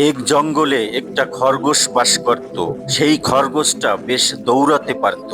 এক জঙ্গলে একটা খরগোশ বাস করত। সেই খরগোশটা বেশ দৌড়াতে পারত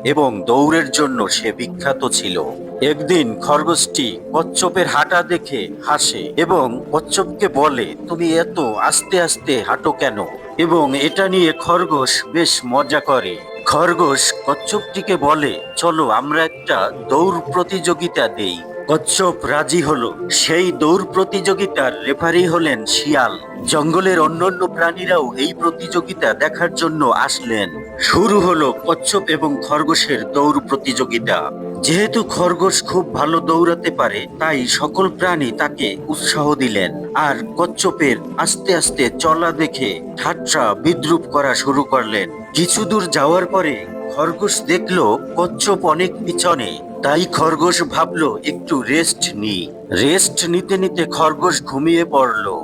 এবং দৌড়ের জন্য সে বিখ্যাত ছিল। একদিন খরগোশটি কচ্ছপের হাঁটা দেখে হাসে এবং কচ্ছপকে বলে, তুমি এত আস্তে আস্তে হাঁটো কেন? এবং এটা নিয়ে খরগোশ বেশ মজা করে। খরগোশ কচ্ছপটিকে বলে, চলো আমরা একটা দৌড় প্রতিযোগিতা দেই। কচ্ছপ রাজি হলো। সেই দৌড় প্রতিযোগিতার রেফারি হলেন শিয়াল। জঙ্গলের অন্যান্য প্রাণীরাও এই প্রতিযোগিতা দেখার জন্য আসলেন। শুরু হলো কচ্ছপ এবং খরগোশের দৌড় প্রতিযোগিতা। যেহেতু খরগোশ খুব ভালো দৌড়াতে পারে, তাই সকল প্রাণী তাকে উৎসাহ দিলেন। আর কচ্ছপের আস্তে আস্তে চলা দেখে ঠাট্টা বিদ্রূপ করা শুরু করলেন। কিছু দূর যাওয়ার পরে খরগোশ দেখলো কচ্ছপ অনেক পিছনে। তাই খরগোশ ভাবলো একটু রেস্ট নিই। রেস্ট নিতে নিতে খরগোশ ঘুমিয়ে পড়লো।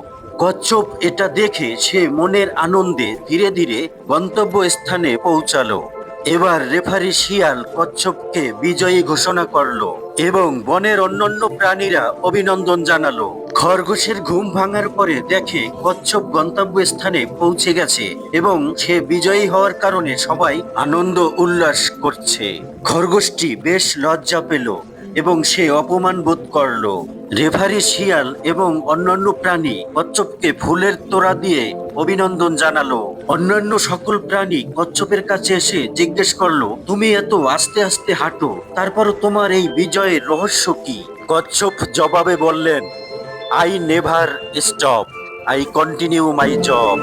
কচ্ছপ এটা দেখে সে মনের আনন্দে ধীরে ধীরে গন্তব্যস্থানে পৌঁছালো। এবার রেফারি শিয়াল কচ্ছপকে বিজয়ী ঘোষণা করলো এবং বনের অন্যান্য প্রাণীরা অভিনন্দন জানালো। খরগোশের ঘুম ভাঙার পরে দেখে কচ্ছপ গন্তব্যস্থানে পৌঁছে গেছে এবং সে বিজয়ী হওয়ার কারণে সবাই আনন্দ উল্লাস করছে। খরগোশটি বেশ লজ্জা পেল এবং সে অপমান বোধ করলো। রেফারি শিয়াল এবং অন্যান্য প্রাণী কচ্ছপকে ফুলের তোড়া দিয়ে অভিনন্দন জানালো। অন্যান্য সকল প্রাণী কচ্ছপের কাছে এসে জিজ্ঞেস করলো, তুমি এত আস্তে আস্তে হাঁটো, তারপরও তোমার এই বিজয়ের রহস্য কি? কচ্ছপ জবাবে বললেন, I never stop, I continue my job.